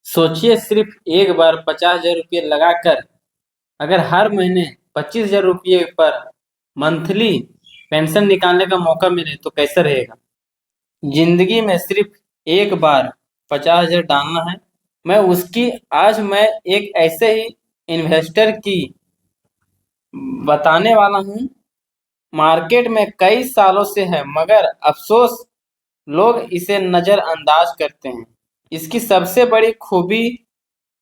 सोचिए सिर्फ एक बार 50,000 रुपये लगाकर अगर हर महीने 25,000 रुपये पर मंथली पेंशन निकालने का मौका मिले तो कैसा रहेगा। जिंदगी में सिर्फ एक बार 50,000 डालना है। मैं एक ऐसे ही इन्वेस्टर की बताने वाला हूँ। मार्केट में कई सालों से है मगर अफसोस लोग इसे नजरअंदाज करते हैं। इसकी सबसे बड़ी खूबी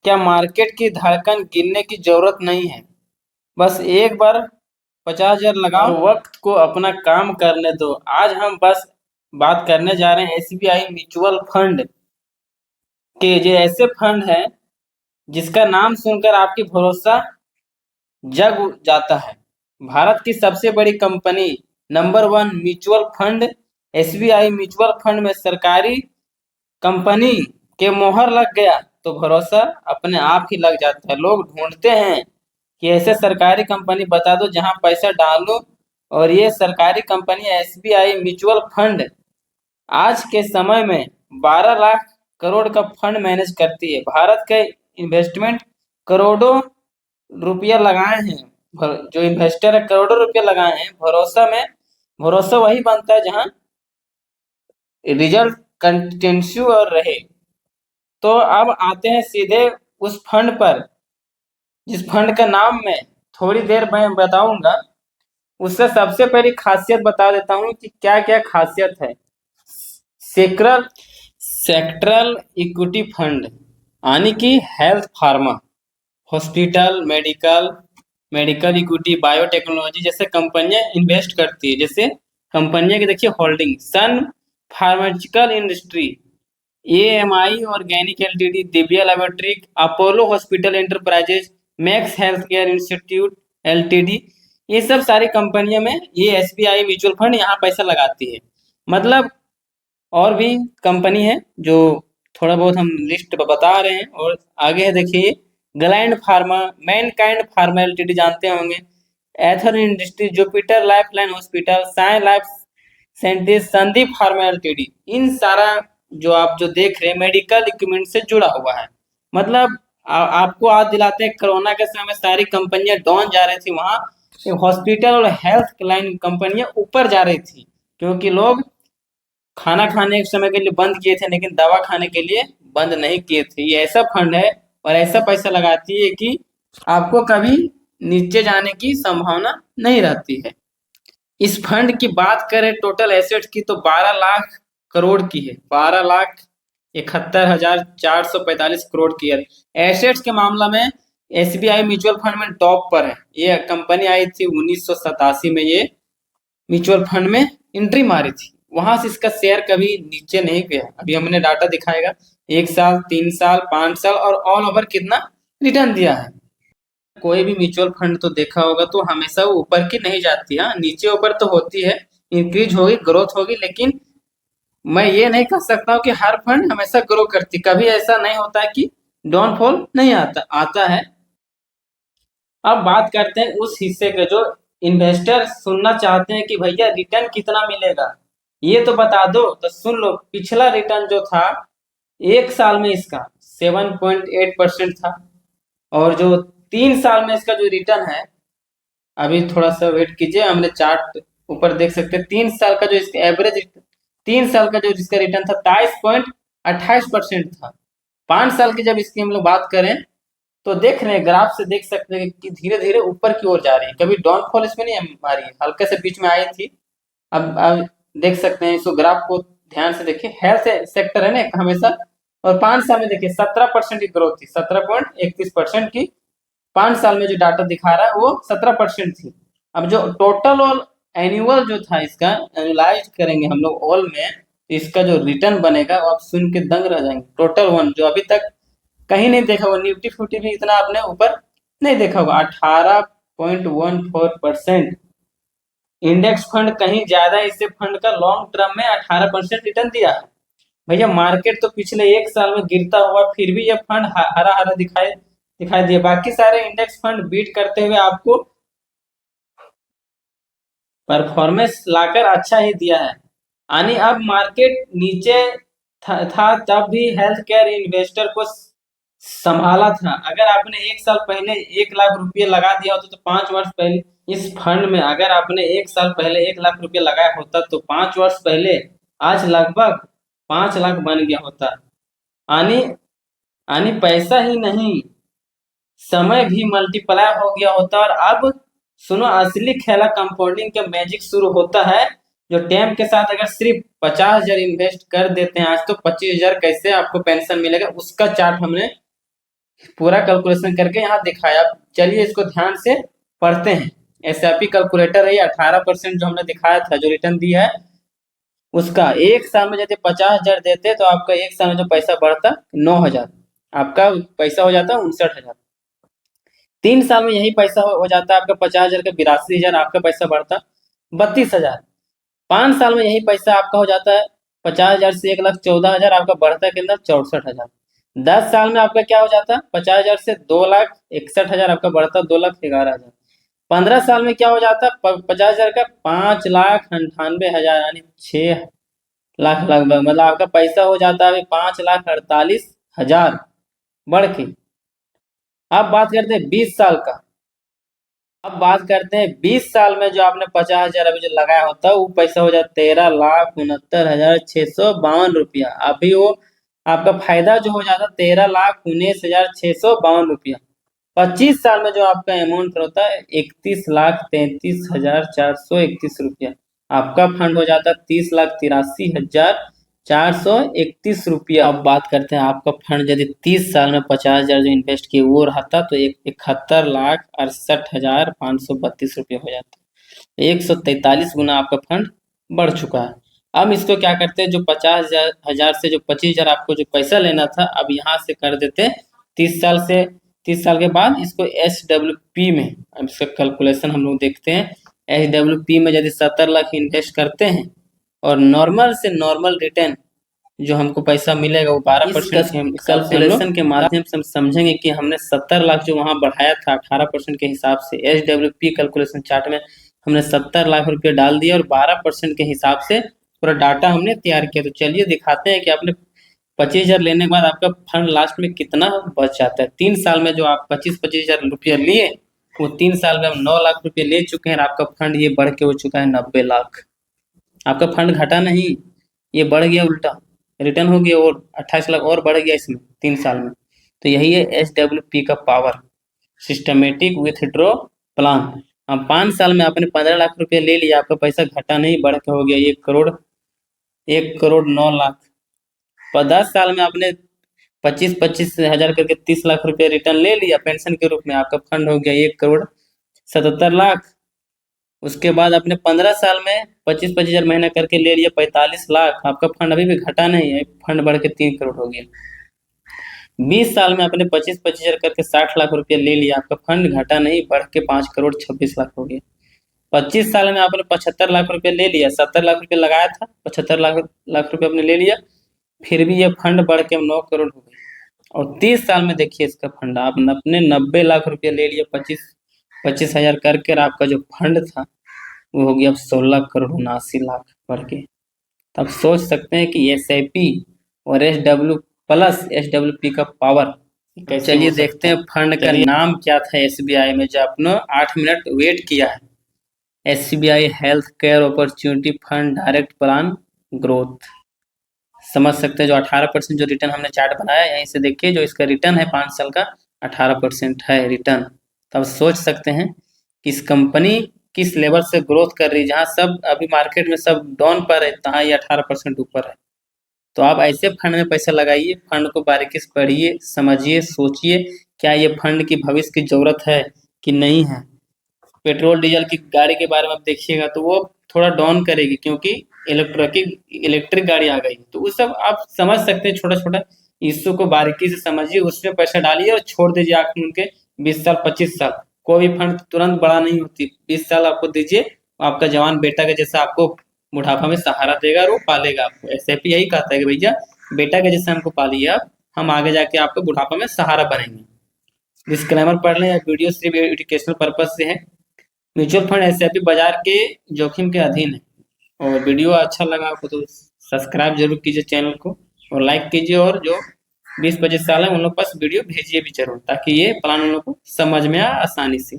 क्या मार्केट की धड़कन गिनने की जरूरत नहीं है। बस एक बार 50,000 लगाओ और वक्त को अपना काम करने दो। आज हम बस बात करने जा रहे हैं एसबीआई म्यूचुअल फंड के। जो ऐसे फंड है जिसका नाम सुनकर आपकी भरोसा जग जाता है। भारत की सबसे बड़ी company number 1 mutual fund SBI mutual fund में सरकारी कंपनी के मोहर लग गया तो भरोसा अपने आप ही लग जाता है। लोग ढूंढते हैं कि ऐसे सरकारी कंपनी बता दो जहां पैसा डालो, और ये सरकारी कंपनी एसबीआई म्यूचुअल फंड आज के समय में 12 लाख करोड़ का फंड मैनेज करती है। भारत के इन्वेस्टमेंट करोड़ों रुपया लगाए हैं। जो इन्वेस्टर है करोड़ों रुपया लगाए हैं। भरोसा वही बनता है जहां रिजल्ट कंटिन्यू और रहे। तो अब आते हैं सीधे उस फंड पर जिस फंड का नाम मैं थोड़ी देर में बताऊंगा। उससे सबसे पहली खासियत बता देता हूं कि क्या क्या खासियत है। सेक्टरल सेक्टरल इक्विटी फंड यानी कि health, pharma, hospital, medical equity, biotechnology जैसे कंपनियां इन्वेस्ट करती है। जैसे कंपनियां की देखिए holding Sun pharmaceutical industry, AMI organic LTD, Divya laboratory, Apollo hospital enterprises, Max health care institute LTD. ये सब सारी कंपनियों में ये एसबीआई म्यूचुअल फंड यहाँ पैसा लगाती है। मतलब और भी कंपनी है जो थोड़ा बहुत हम लिस्ट बता रहे हैं। और आगे है देखिए Gland pharma, Mankind pharma LTD जानते होंगे, Aether industry, Jupiter life line hospital, sign life scientist, Sandeep pharma LTD. इन सारा जो आप जो देख रहे हैं मेडिकल इक्विपमेंट से जुड़ा हुआ है। मतलब आपको आज दिलाते हैं कोरोना के समय में सारी कंपनियां डाउन जा रही थी, वहां हॉस्पिटल और हेल्थ लाइन कंपनियां ऊपर जा रही थी क्योंकि लोग खाना खाने के समय के लिए बंद किए थे लेकिन दवा खाने के लिए बंद नहीं किए थे। ये ऐसा फंड है और ऐसा पैसा लगाती है कि आपको कभी नीचे जाने की संभावना नहीं रहती है। इस फंड की बात करें टोटल एसेट्स की तो 12 लाख करोड़ की है। 12,71,445 करोड़ की है। एसेट्स के मामला में एसबीआई म्यूचुअल फंड में टॉप पर है। ये कंपनी आई थी 1987 में, ये म्यूचुअल फंड में एंट्री मारी थी। वहां से इसका शेयर कभी नीचे नहीं गया। अभी हमने डाटा दिखाएगा 1 साल, 3 साल, 5 साल और ऑल ओवर कितना रिटर्न दिया है। कोई भी म्यूचुअल फंड तो देखा होगा तो हमेशा वो ऊपर की नहीं जाती। हाँ, नीचे ऊपर तो होती है, इंक्रीज होगी, ग्रोथ होगी, लेकिन मैं ये नहीं कह सकता हूँ कि हर फंड हमेशा ग्रो करती। कभी ऐसा नहीं होता है कि डाउनफॉल नहीं आता है। अब बात करते हैं उस हिस्से के जो इन्वेस्टर सुनना चाहते हैं कि भैया रिटर्न कितना मिलेगा, ये तो बता दो। तो सुन लो, पिछला रिटर्न जो था 1 साल में इसका 7.8% था। और जो 3 साल में इसका जो रिटर्न है, अभी थोड़ा सा वेट कीजिए, हमने चार्ट ऊपर देख सकते हैं। 3 साल का जो इसका एवरेज 3 साल का जो इसका रिटर्न था 23.28% था। 5 साल की जब इसकी हम लोग बात करें तो देख रहे हैं ग्राफ से देख सकते हैं कि धीरे धीरे ऊपर की ओर जा रही है। कभी डाउनफॉल इसमें नहीं आ रही है, हल्के से बीच में आई थी। अब देख सकते हैं इसको, ग्राफ को ध्यान से देखिए। हेल्थ सेक्टर है ना हमेशा, और 5 साल में देखिए 17% की ग्रोथ थी, 17.31% की 5 साल में जो डाटा दिखा रहा है वो 17% थी। अब जो टोटल और एनुअल जो था इसका एनुलाइज करेंगे हम लोग ऑल में, तो इसका जो रिटर्न बनेगा वो आप सुन के दंग रह जाएंगे। टोटल वन जो अभी तक कहीं नहीं देखा होगा, निफ्टी फिफ्टी भी इतना आपने ऊपर नहीं देखा होगा, 18.14%। इंडेक्स फंड कहीं ज्यादा, इससे फंड का लॉन्ग टर्म में 18% रिटर्न दिया है। भैया मार्केट तो पिछले 1 साल में गिरता हुआ फिर भी ये फंड हरा हरा दिखाई दिया। बाकी सारे इंडेक्स फंड बीट करते हुए आपको परफॉर्मेंस लाकर अच्छा ही दिया है। यानी अब मार्केट नीचे था तब भी हेल्थ केयर इन्वेस्टर को संभाला था। अगर आपने 1 साल पहले 1 लाख रुपये लगा दिया होता तो 5 वर्ष पहले इस फंड में अगर आपने 1 साल पहले 1 लाख रुपये लगाया होता तो 5 वर्ष पहले आज लगभग 5 लाख बन गया होता। यानी यानी पैसा ही नहीं, समय भी मल्टीप्लाई हो गया होता। और अब सुनो, असली खेला कंपाउंडिंग का मैजिक शुरू होता है। जो टाइम के साथ अगर सिर्फ 50,000 इन्वेस्ट कर देते हैं आज, तो 25,000 कैसे आपको पेंशन मिलेगा उसका चार्ट हमने पूरा कैलकुलेशन करके यहाँ दिखाया। चलिए इसको ध्यान से पढ़ते हैं। एसआईपी कैलकुलेटर है, 18% जो हमने दिखाया था, जो रिटर्न दिया है उसका। 1 साल में यदि 50,000 देते तो आपका 1 साल में जो पैसा बढ़ता 9,000, आपका पैसा हो जाता 59,000। 3 साल में यही पैसा हो जाता है आपका 50,000 का 82,000, आपका पैसा बढ़ता 32,000। 5 साल में यही पैसा आपका हो जाता है 50,000 से 1,14,000, आपका बढ़ता है कितना 64,000। 10 साल में आपका क्या हो जाता है 50,000 से 2,61,000, आपका बढ़ता 2,11,000। 15 साल में क्या हो जाता है 50,000 का 5,98,000, यानी 6 लाख लगभग। मतलब आपका पैसा हो जाता है अभी 5,48,000 बढ़ के। अब बात करते हैं 20 साल का। अब बात करते हैं 20 साल में जो आपने 50,000 अभी जो लगाया होता है वो पैसा हो जाता 13,69,652 रुपया। अभी वो आपका फायदा जो हो जाता 13,19,652 रुपया। 25 साल में जो आपका अमाउंट होता है 31,33,431 रुपया। आपका फंड हो जाता 30,83,431 रुपया। अब बात करते हैं आपका फंड यदि 30 साल में 50,000 जो इन्वेस्ट किए वो रहता तो 71,68,532 रुपये हो जाता। 143 गुना आपका फंड बढ़ चुका है। अब इसको क्या करते हैं, जो 50,000 से जो 25,000 आपको जो पैसा लेना था, अब यहाँ से कर देते 30 साल से। 30 साल के बाद इसको SWP में, अब इसका कैलकुलेशन हम लोग देखते हैं। SWP में यदि 70 लाख इन्वेस्ट करते हैं और नॉर्मल से नॉर्मल रिटर्न जो हमको पैसा मिलेगा वो 12% कैलकुलेशन के माध्यम से हम समझेंगे कि हमने 70 लाख जो वहाँ बढ़ाया था 18% के हिसाब से। SWP कैलकुलेशन चार्ट में हमने 70 लाख रुपये डाल दिया और 12% के हिसाब से पूरा डाटा हमने तैयार किया। तो चलिए दिखाते हैं कि आपने 25,000 लेने के बाद आपका फंड लास्ट में कितना बच जाता है। 3 साल में जो आप 25,000 रुपया लिए, वो 3 साल में हम 9 लाख रुपये ले चुके हैं और आपका फंड ये बढ़ के हो चुका है 90 लाख। आपका फंड घटा नहीं, ये बढ़ गया, उल्टा रिटर्न हो गया और 28 लाख और बढ़ गया इसमें 3 साल में। तो यही है SWP का पावर, सिस्टमेटिक विथड्रॉ प्लान। हम 5 साल में आपने 15 लाख रुपये ले लिया, आपका पैसा घटा नहीं, बढ़ के हो गया 1,09,00,000। 10 साल में आपने 25,000 करके 30 लाख रुपये रिटर्न ले लिया पेंशन के रूप में, आपका फंड हो गया 1,77,00,000। उसके बाद आपने 15 साल में 25,000 महीना करके ले लिया 45 लाख, आपका फंड अभी भी घटा नहीं है, फंड बढ़ के 3 करोड़ हो गया। 20 साल में आपने 25,000 करके 60 लाख रुपया ले लिया, आपका फंड घटा नहीं, बढ़ के 5,26,00,000 हो गया। 25 साल में आपने 75 लाख रुपया ले लिया, 70 लाख रुपया लगाया था, 75 लाख रुपया आपने ले लिया, फिर भी ये फंड बढ़ के 9 करोड़ हो गया। और 30 साल में देखिए इसका फंड, आपने अपने 90 लाख रुपया ले लिया 25,000 करके, और आपका जो फंड था वो हो गया अब 16,79,00,000 बढ़ के। तब सोच सकते हैं कि SIP और SWP का पावर। चलिए देखते हैं फंड का नाम क्या था SBI में, जो आपने 8 मिनट वेट किया है। SBI health care opportunity fund direct plan growth. समझ सकते हैं जो 18% जो रिटर्न हमने चार्ट बनाया, यहीं से देखिए जो इसका रिटर्न है 5 साल का 18% है रिटर्न। तब सोच सकते हैं कि इस कंपनी किस लेवल से ग्रोथ कर रही है। जहाँ सब अभी मार्केट में सब डाउन पर है, तहाँ ये 18% ऊपर है। तो आप ऐसे फंड में पैसा लगाइए, फंड को बारीकी से पढ़िए, समझिए, सोचिए क्या ये फंड की भविष्य की जरूरत है कि नहीं है। पेट्रोल डीजल की गाड़ी के बारे में आप देखिएगा तो वो थोड़ा डाउन करेगी, क्योंकि इलेक्ट्रिक गाड़ी आ गई। तो वो सब आप समझ सकते हैं, छोटा छोटा इश्यू को बारीकी से समझिए, उसमें पैसा डालिए और छोड़ दीजिए आखिर उनके 20 साल 25 साल। कोई भी फंड तुरंत बड़ा नहीं होती, 20 साल आपको दीजिए, आपका जवान बेटा के जैसा आपको बुढ़ापा में सहारा देगा और वो पालेगा आपको। SIP यही कहता है कि भैया बेटा के जैसे हमको पालिए आप, हम आगे जाके आपको बुढ़ापा में सहारा बनेंगे। डिस्क्लेमर पढ़ लें, वीडियो सिर्फ एजुकेशनल पर्पज से है। म्यूचुअल फंड SIP बाजार के जोखिम के अधीन है। और वीडियो अच्छा लगा आपको तो सब्सक्राइब जरूर कीजिए चैनल को और लाइक कीजिए, और जो 20-25 साल है, उन लोग के पास वीडियो भेजिए भी जरूर, ताकि ये प्लान उन लोग को समझ में आए आसानी से।